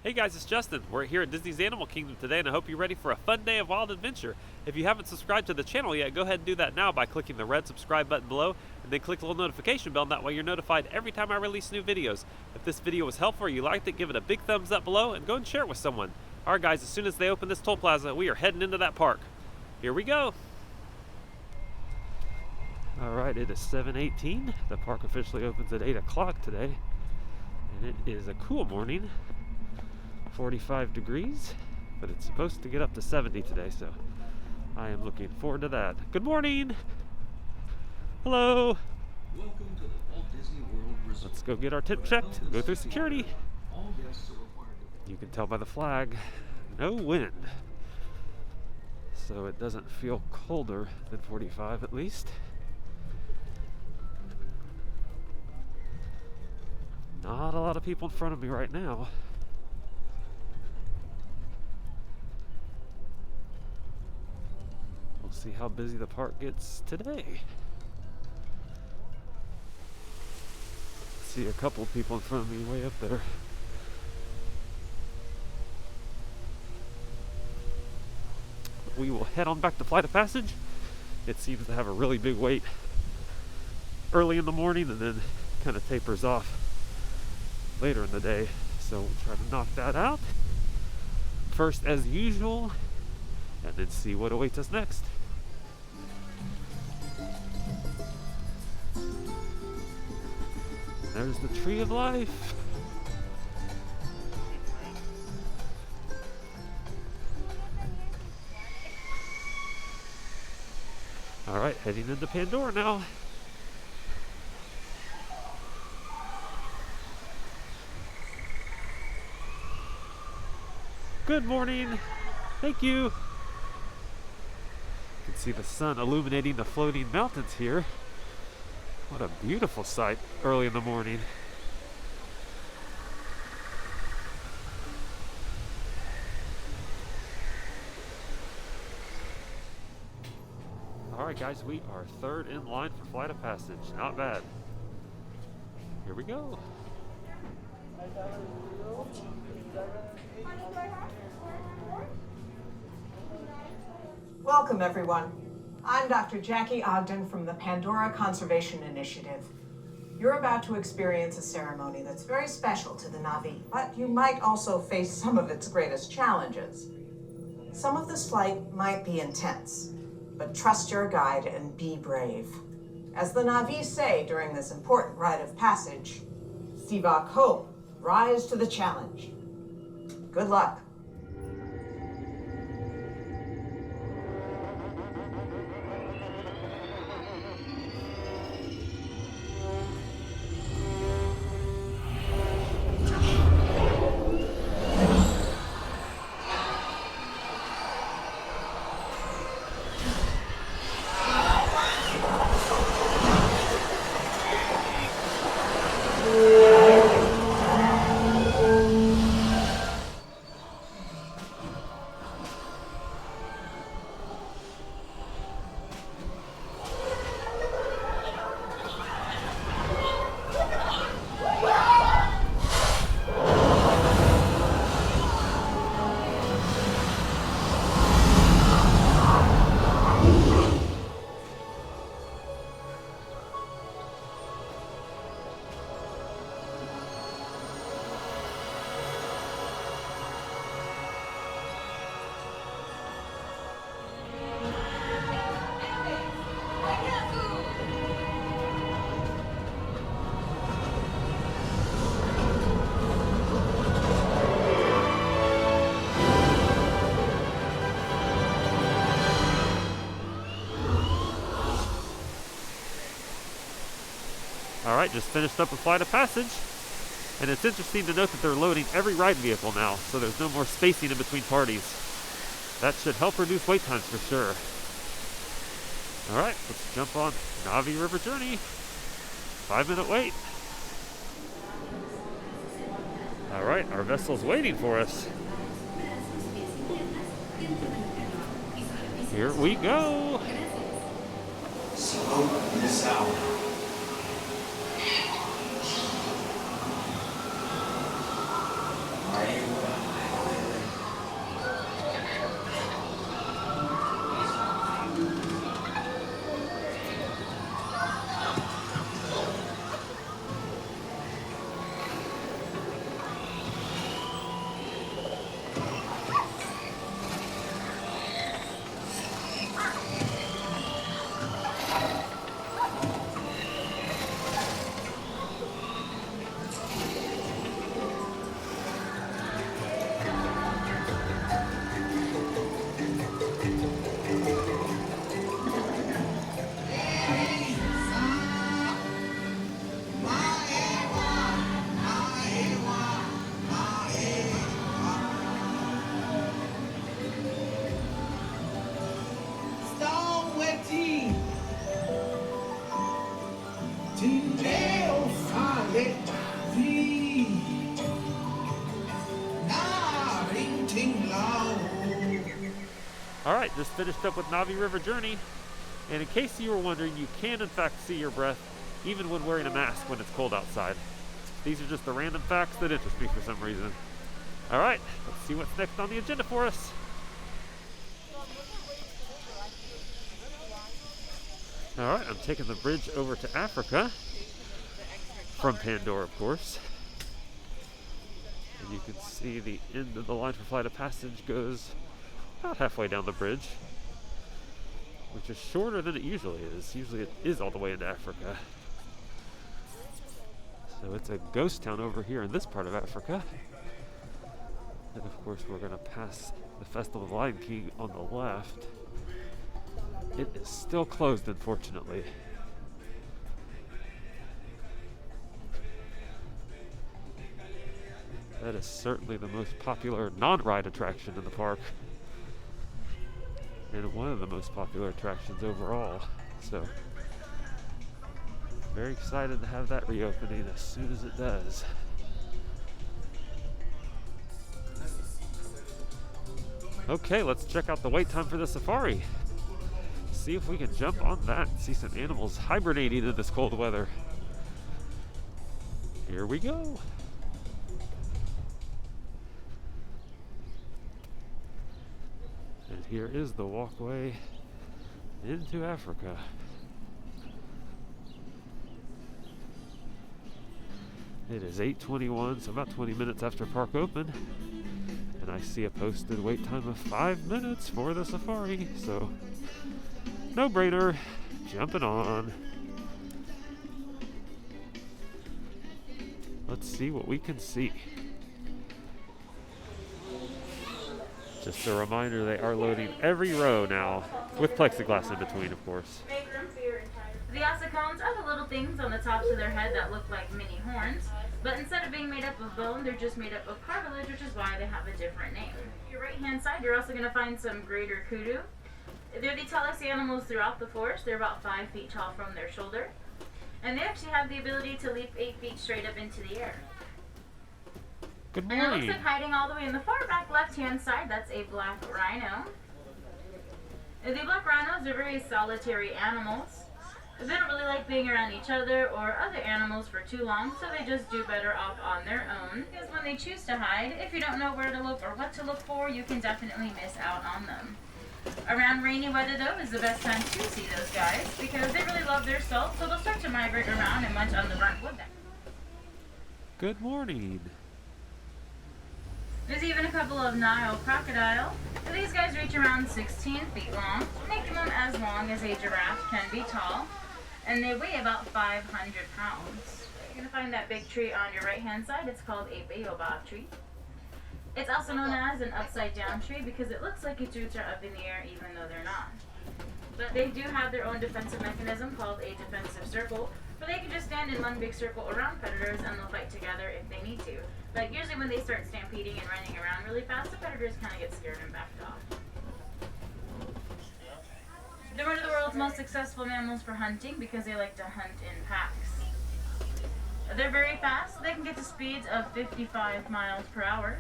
Hey guys, it's Justin. We're here at Disney's Animal Kingdom today, and I hope you're ready for a fun day of wild adventure. If you haven't subscribed to the channel yet, go ahead and do that now by clicking the red subscribe button below, and then click the little notification bell, and that way you're notified every time I release new videos. If this video was helpful or you liked it, give it a big thumbs up below, and go and share it with someone. Alright guys, as soon as they open this toll plaza, we are heading into that park. Here we go! Alright, it is 7:18. The park officially opens at 8 o'clock today, and it is a cool morning. 45 degrees, but it's supposed to get up to 70 today, so I am looking forward to that. Good morning! Hello! Welcome to the Walt Disney World Resort. Let's go get our tip checked and go through security. All guests are required to You can tell by the flag, no wind. So it doesn't feel colder than 45 at least. Not a lot of people in front of me right now. We'll see how busy the park gets today. See a couple people in front of me way up there. We will head on back to Flight of Passage. It seems to have a really big wait early in the morning and then kind of tapers off later in the day. So we'll try to knock that out first as usual and then see what awaits us next. There's the Tree of Life. Alright, heading into Pandora now. Good morning. Thank you. You can see the sun illuminating the floating mountains here. What a beautiful sight early in the morning. Alright guys, we are third in line for Flight of Passage. Not bad. Here we go. Welcome everyone. I'm Dr. Jackie Ogden from the Pandora Conservation Initiative. You're about to experience a ceremony that's very special to the Na'vi, but you might also face some of its greatest challenges. Some of this flight might be intense, but trust your guide and be brave. As the Na'vi say during this important rite of passage, Sivak Ho, rise to the challenge. Good luck. Alright, just finished up a Flight of Passage. And it's interesting to note that they're loading every ride vehicle now, so there's no more spacing in between parties. That should help reduce wait times for sure. Alright, let's jump on Na'vi River Journey. 5-minute wait. Alright, our vessel's waiting for us. Here we go. Slow this out. Are you Alright, just finished up with Navi River Journey. And in case you were wondering, you can in fact see your breath even when wearing a mask when it's cold outside. These are just the random facts that interest me for some reason. Alright, let's see what's next on the agenda for us. Alright, I'm taking the bridge over to Africa. From Pandora, of course. And you can see the end of the line for flight of passage goes about halfway down the bridge, which is shorter than it usually is. Usually it is all the way into Africa. So it's a ghost town over here in this part of Africa. And of course we're going to pass the Festival of the Lion King on the left. It is still closed, unfortunately. That is certainly the most popular non-ride attraction in the park. And one of the most popular attractions overall. So, very excited to have that reopening as soon as it does. Okay, let's check out the wait time for the safari. See if we can jump on that and see some animals hibernating in this cold weather. Here we go. And here is the walkway into Africa. It is 8:21, so about 20 minutes after park open. And I see a posted wait time of 5 minutes for the safari, so no brainer, jumping on. Let's see what we can see. Just a reminder, they are loading every row now, with plexiglass in between, of course. Make room for your entire. The ossicones are the little things on the tops of their head that look like mini horns, but instead of being made up of bone, they're just made up of cartilage, which is why they have a different name. Your right hand side, you're also going to find some greater kudu. They're the tallest animals throughout the forest. They're about 5 feet tall from their shoulder, and they actually have the ability to leap 8 feet straight up into the air. Good And morning. it looks like hiding all the way in the far back left-hand side, that's a black rhino. The black rhinos are very solitary animals. They don't really like being around each other or other animals for too long, so they just do better off on their own. Because when they choose to hide, if you don't know where to look or what to look for, you can definitely miss out on them. Around rainy weather, though, is the best time to see those guys, because they really love their salt, so they'll start to migrate around and munch on the burnt wood. Good morning. There's even a couple of Nile Crocodile. These guys reach around 16 feet long, making them as long as a giraffe can be tall, and they weigh about 500 pounds. You're going to find that big tree on your right-hand side. It's called a baobab tree. It's also known as an upside-down tree because it looks like its roots are up in the air even though they're not. But they do have their own defensive mechanism called a defensive circle, where they can just stand in one big circle around predators and they'll fight together if they need to. Like usually when they start stampeding and running around really fast, the predators kind of get scared and backed off. They're one of the world's most successful mammals for hunting because they like to hunt in packs. They're very fast. They can get to speeds of 55 miles per hour.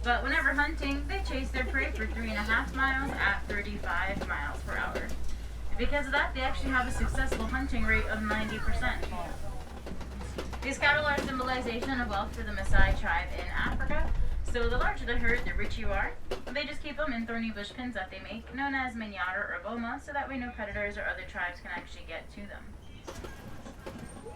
But whenever hunting, they chase their prey for 3.5 miles at 35 miles per hour. Because of that, they actually have a successful hunting rate of 90%. These cattle are a symbolization of wealth for the Maasai tribe in Africa. So the larger the herd, the richer you are. They just keep them in thorny bush pens that they make, known as manyatta or boma, so that way no predators or other tribes can actually get to them.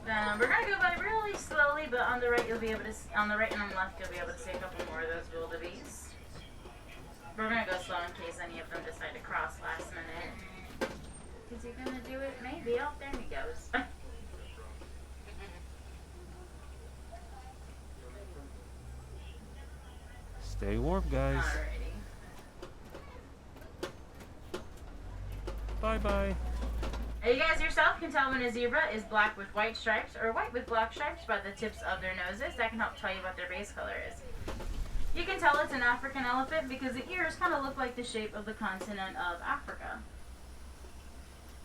Then we're gonna go by really slowly, but on the right you'll be able to, on the right and on the left you'll be able to see a couple more of those wildebeest. We're gonna go slow in case any of them decide to cross last minute. Is he gonna do it? Maybe. Oh, there he goes. Stay warm, guys. Alrighty. Bye-bye. You guys yourself can tell when a zebra is black with white stripes or white with black stripes by the tips of their noses. That can help tell you what their base color is. You can tell it's an African elephant because the ears kind of look like the shape of the continent of Africa.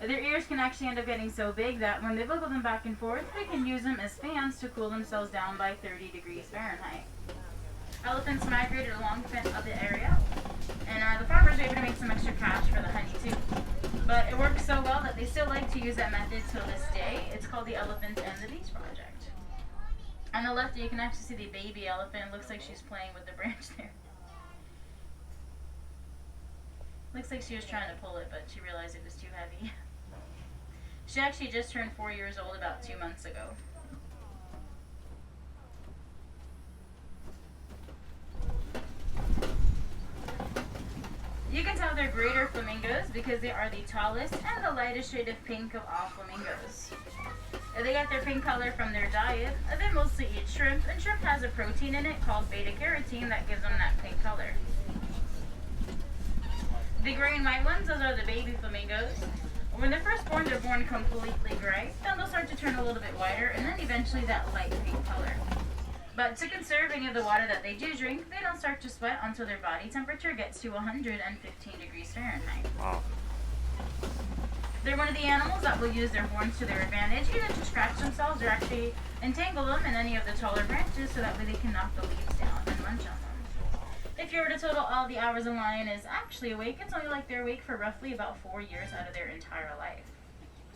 Their ears can actually end up getting so big that when they wiggle them back and forth, they can use them as fans to cool themselves down by 30 degrees Fahrenheit. Elephants migrated along the fence of the area And the farmers were able to make some extra cash for the honey too. But it works so well that they still like to use that method till this day. It's called the Elephant and the Bees Project. On the left, you can actually see the baby elephant. Looks like she's playing with the branch there. Looks like she was trying to pull it, but she realized it was too heavy. She actually just turned 4 years old about 2 months ago. You can tell they're greater flamingos because they are the tallest and the lightest shade of pink of all flamingos. They got their pink color from their diet. They mostly eat shrimp, and shrimp has a protein in it called beta-carotene that gives them that pink color. The gray and white ones, those are the baby flamingos. When they're first born, they're born completely gray. Then they'll start to turn a little bit whiter, and then eventually that light pink color. But to conserve any of the water that they do drink, they don't start to sweat until their body temperature gets to 115 degrees Fahrenheit. Wow. They're one of the animals that will use their horns to their advantage, either to scratch themselves or actually entangle them in any of the taller branches so that way they can knock the leaves down and munch on them. If you were to total all the hours a lion is actually awake, it's only like they're awake for roughly about 4 years out of their entire life.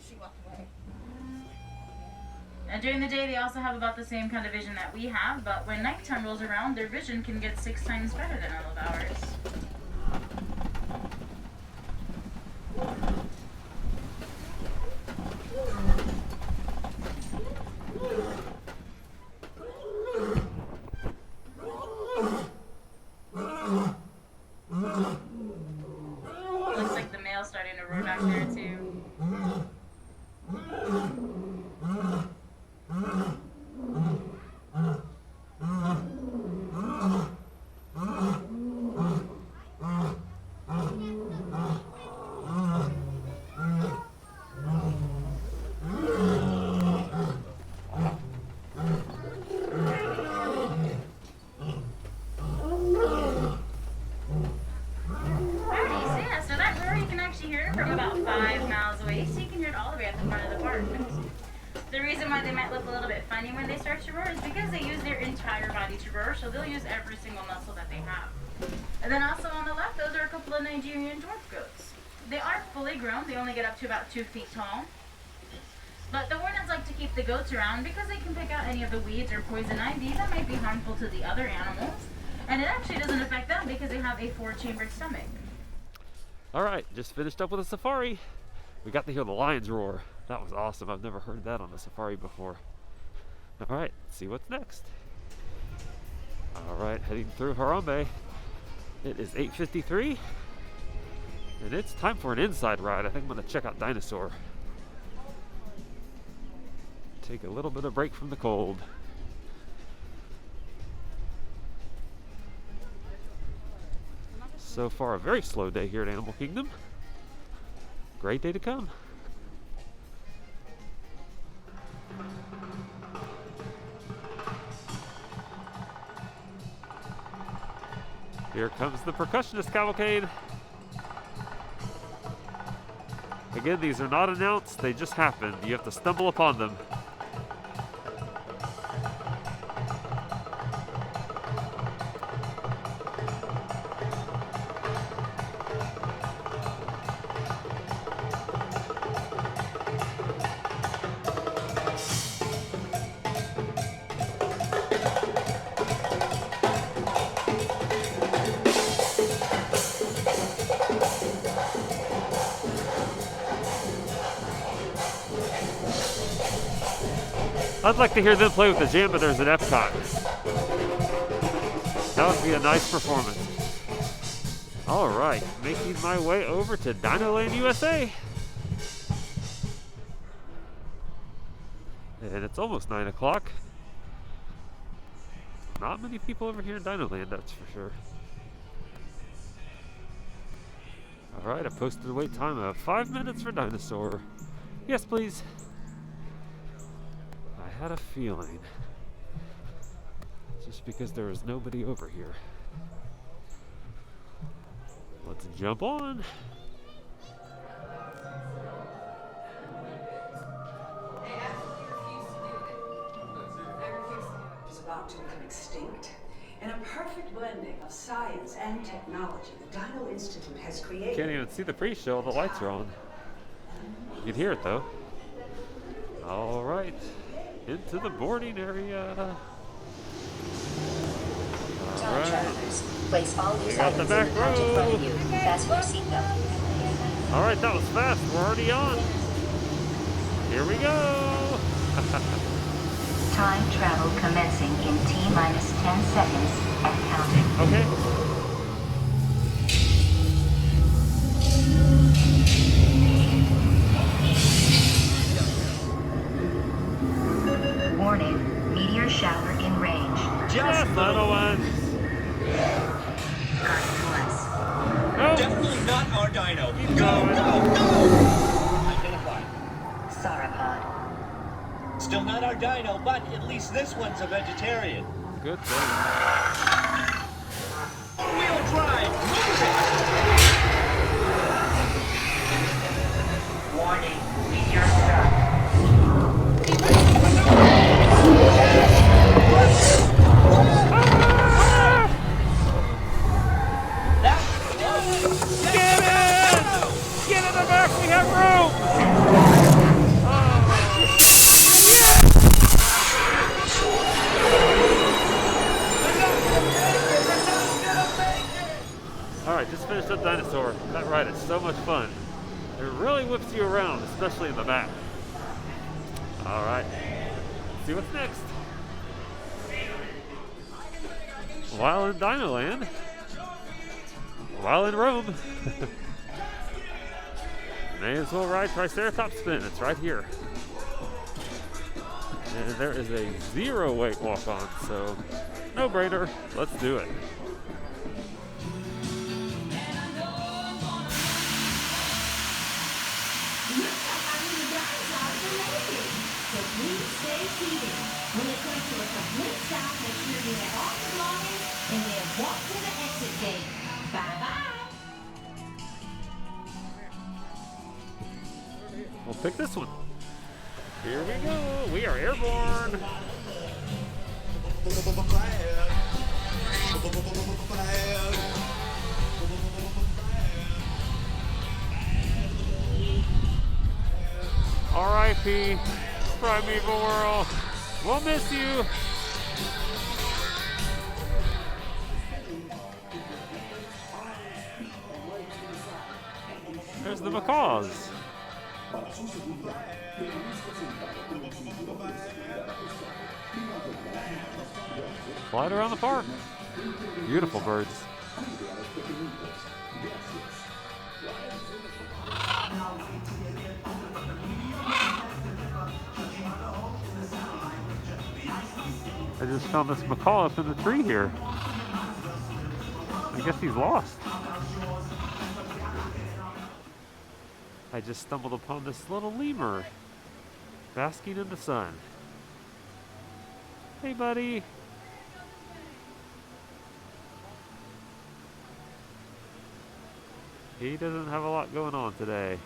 She walked away. And during the day, they also have about the same kind of vision that we have, but when nighttime rolls around, their vision can get 6 times better than all of ours. Looks like the male's starting to roar back there too. The reason why they might look a little bit funny when they start to roar is because they use their entire body to roar, so they'll use every single muscle that they have. And then also on the left, those are a couple of Nigerian dwarf goats. They are fully grown. They only get up to about 2 feet tall. But the hornets like to keep the goats around because they can pick out any of the weeds or poison ivy that might be harmful to the other animals. And it actually doesn't affect them because they have a 4-chambered stomach. All right, just finished up with a safari. We got to hear the lions roar. That was awesome. I've never heard that on a safari before. All right, let's see what's next. All right, heading through Harambe. It is 8:53, and it's time for an inside ride. I think I'm gonna check out Dinosaur. Take a little bit of break from the cold. So far, a very slow day here at Animal Kingdom. Great day to come. Here comes the percussionist cavalcade. Again, these are not announced, they just happen. You have to stumble upon them. I'd like to hear them play with the Jambiters at Epcot. That would be a nice performance. All right, making my way over to Dinoland USA. And it's almost 9 o'clock. Not many people over here in Dinoland, that's for sure. All right, I posted a wait time of 5 minutes for Dinosaur. Yes, please. I had a feeling, just because there was nobody over here. Let's jump on. Is about to become extinct, In a perfect blending of science and technology, the Dino Institute has created... Can't even see the pre-show, the lights are on. You can hear it though. All right, into the boarding area. All right, place all we loose got the items back in the couch in front of row. you. Fasten your seatbelt. All right, that was fast. We're already on. Here we go. Time travel commencing in T-minus 10 seconds and counting. Okay. Warning, meteor shower in range. Just little ones. God bless. Oh, Definitely not our dino. keep Go, going. go, go! Identify. Sauropod. Still not our dino, but at least this one's a vegetarian. Good thing. Wheel drive! Move it! Warning, meteor struck. That was close. Get in! Get in the back. We have room. All right, just finished up Dinosaur. That ride is so much fun. It really whips you around, especially in the back. All right, let's see what's next. While in Dino Land, while in Rome, may as well ride Triceratops Spin. It's right here. And there is a 0 weight walk-on, so no brainer. Let's do it. When it comes to a complete stop, make sure you have all your belongings and then walk to the exit gate. Bye-bye. We'll pick this one. Here we go. We are airborne. R.I.P. Primeval World. We'll miss you. There's the macaws. Flying around the park. Beautiful birds. I just found this macaw up in the tree here. I guess he's lost. I just stumbled upon this little lemur basking in the sun. Hey, buddy. He doesn't have a lot going on today.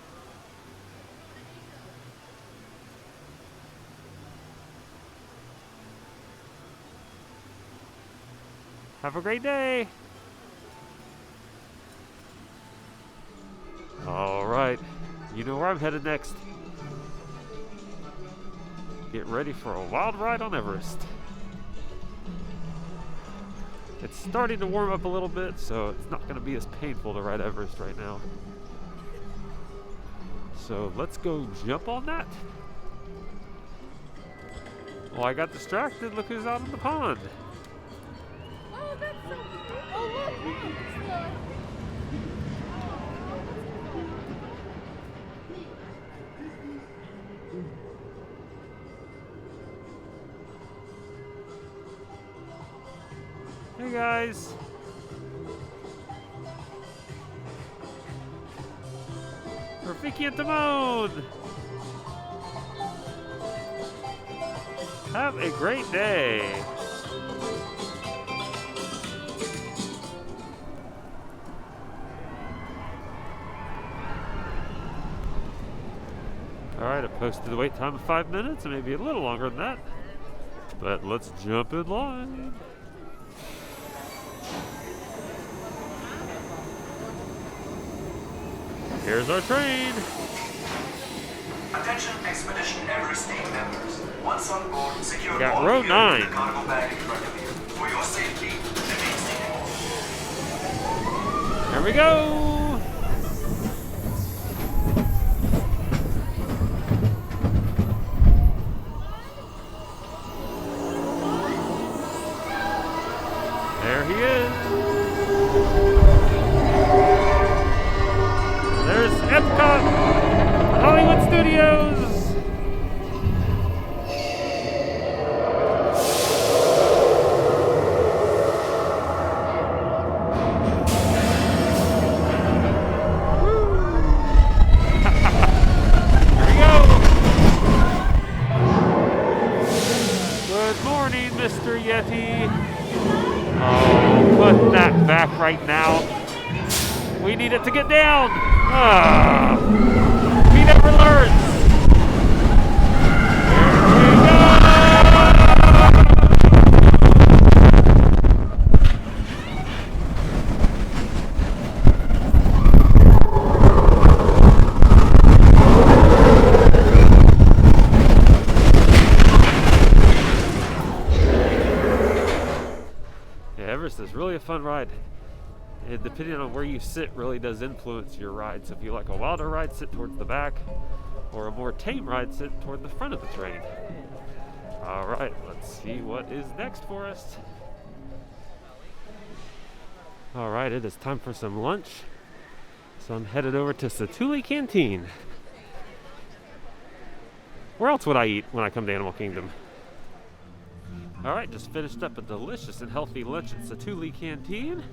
Have a great day. All right. You know where I'm headed next. Get ready for a wild ride on Everest. It's starting to warm up a little bit, so it's not going to be as painful to ride Everest right now. So let's go jump on that. Well, I got distracted. Look who's out in the pond. Oh, that's so cute. Oh, look. Hey guys. Rafiki and Timon. Have a great day. Alright, I posted the wait time of 5 minutes, and maybe a little longer than that. But let's jump in line. Here's our train. Attention Expedition Every State members. Once on board, secure Got all row gear 9. in the cargo bag in front of you. For your safety, remain seated. Here we go. There he is. There's Epcot, Hollywood Studios. Here we go. Good morning, Mr. Yeti. Oh, put that back right now. We need it to get down. He never learns. Everest is really a fun ride. And depending on where you sit really does influence your ride. So if you like a wilder ride, sit towards the back, or a more tame ride, sit toward the front of the train. All right, let's see what is next for us. All right, it is time for some lunch. So I'm headed over to Satuli Canteen. Where else would I eat when I come to Animal Kingdom? All right, just finished up a delicious and healthy lunch at Satuli Canteen.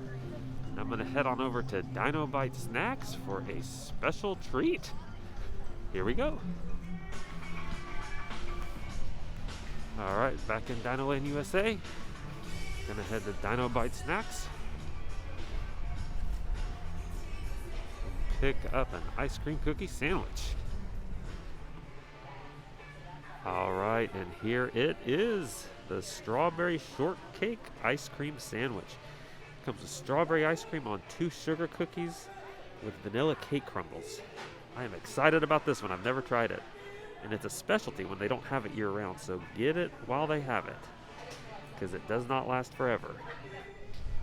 I'm gonna head on over to Dinobite Snacks for a special treat. Here we go. All right, back in Dinoland, USA. Gonna head to Dinobite Snacks. Pick up an ice cream cookie sandwich. All right, and here it is. The strawberry shortcake ice cream sandwich. Comes with strawberry ice cream on 2 sugar cookies with vanilla cake crumbles. I am excited about this one. I've never tried it. And it's a specialty when they don't have it year round, so get it while they have it, because it does not last forever.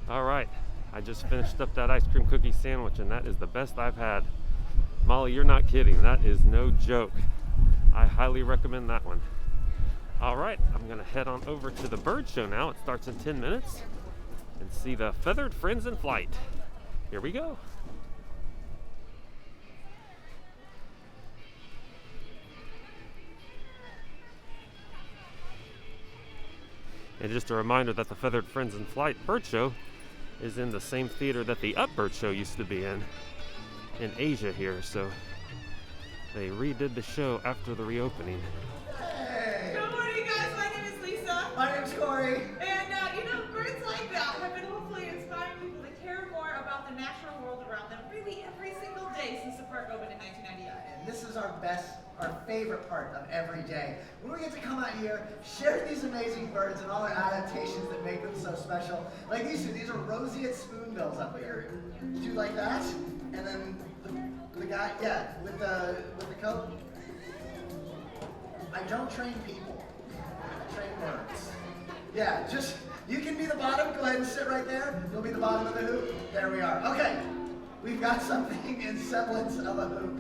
All right, I just finished up that ice cream cookie sandwich, and that is the best I've had. Molly, you're not kidding. That is no joke. I highly recommend that one. All right, I'm gonna head on over to the bird show now. It starts in 10 minutes. And see the feathered friends in flight. Here we go. And just a reminder that the Feathered Friends in Flight bird show is in the same theater that the Up Bird show used to be in Asia here. So they redid the show after the reopening. Hey. Good morning, guys. My name is Lisa. My name's Corey. And birds like that have been hopefully inspiring people to care more about the natural world around them really every single day since the park opened in 1998. And this is our favorite part of every day. When we get to come out here, share these amazing birds and all their adaptations that make them so special. Like these two, these are roseate spoonbills up here. Do you like that? And then the guy, yeah, with the coat. I don't train people. I train birds. Yeah, just, you can be the bottom. Go ahead and sit right there. You'll be the bottom of the hoop. There we are. Okay, we've got something in semblance of a hoop.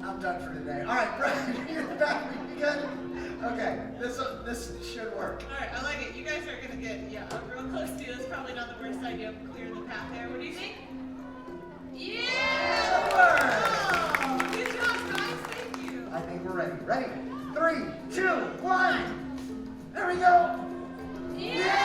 I'm done for today. All right, Brian, you're back. You good? Okay, this should work. All right, I like it. You guys are gonna get real close to you. It's probably not the worst idea of clearing the path there. What do you think? Yeah! Oh, good job, guys. Thank you. I think we're ready. Ready? 3, 2, 1. There we go. Yeah!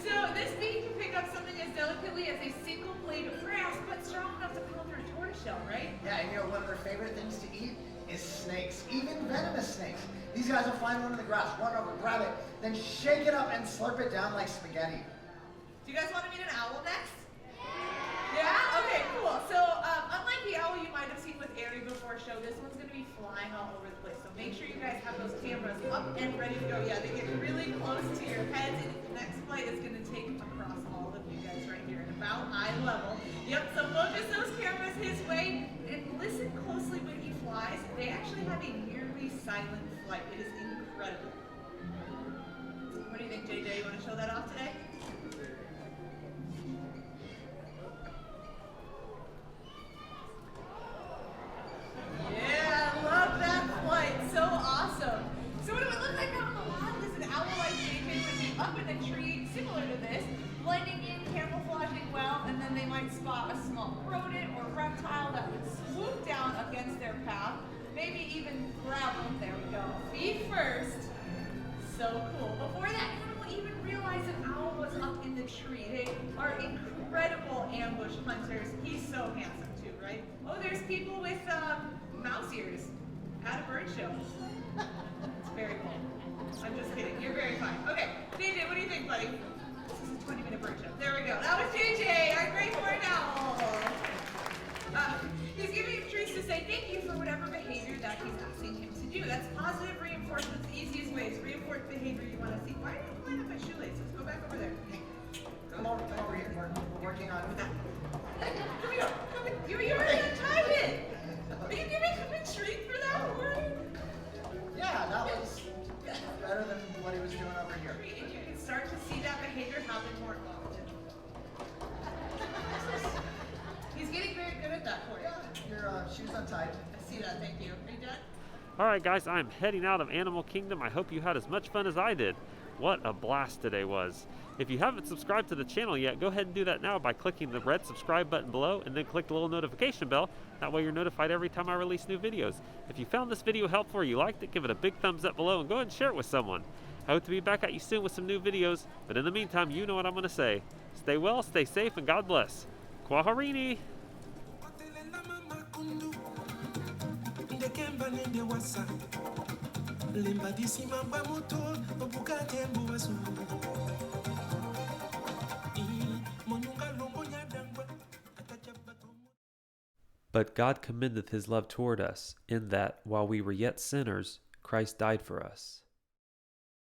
So this bee can pick up something as delicately as a single blade of grass, but strong enough to pull through a tortoiseshell, right? Yeah, and one of their favorite things to eat is snakes, even venomous snakes. These guys will find one in the grass, run over, grab it, then shake it up and slurp it down like spaghetti. Do you guys want to meet an owl next? Yeah? Okay, cool. So, unlike the owl you might have seen with Aerie before show, this one's going to be flying all over the place. So make sure you guys have those cameras up and ready to go. Yeah, they get really close to your heads, and the next flight is going to take across all of you guys right here at about eye level. Yep, so focus those silent flight. It is incredible. What do you think, JJ? You want to show that off today? Yeah, I love that flight. So awesome. So what it would look like out in the wild is an owl like JJ would be up in a tree similar to this, blending in, camouflaging well, and then they might spot a small rodent or reptile that would swoop down against their path, maybe even grab them. There we go. Feet first. So cool. Before that animal even realized an owl was up in the tree. They are incredible ambush hunters. He's so handsome too, right? Oh, there's people with mouse ears at a bird show. It's very cool. I'm just kidding. You're very fine. Okay, JJ, what do you think, buddy? This is a 20-minute bird show. There we go. That was JJ, our great horned owl. He's giving him treats to say thank you for whatever behavior that he's asking him to do. That's positive reinforcement. The easiest way is reinforce behavior you want to see. Why are you pulling up my shoelaces? Go back over there. Come over here. We're working on that. Come here. You already untied it. Are you giving him a treat for that word? Yeah, that was better than what he was doing over here. And you can start to see that behavior happen more often. He's getting very good at that for you. Your shoes untied. I see that, thank you. Are you done? Alright guys, I'm heading out of Animal Kingdom. I hope you had as much fun as I did. What a blast today was. If you haven't subscribed to the channel yet, go ahead and do that now by clicking the red subscribe button below and then click the little notification bell. That way you're notified every time I release new videos. If you found this video helpful or you liked it, give it a big thumbs up below and go ahead and share it with someone. I hope to be back at you soon with some new videos, but in the meantime, you know what I'm going to say. Stay well, stay safe, and God bless. Kwaherini! But God commendeth his love toward us, in that, while we were yet sinners, Christ died for us.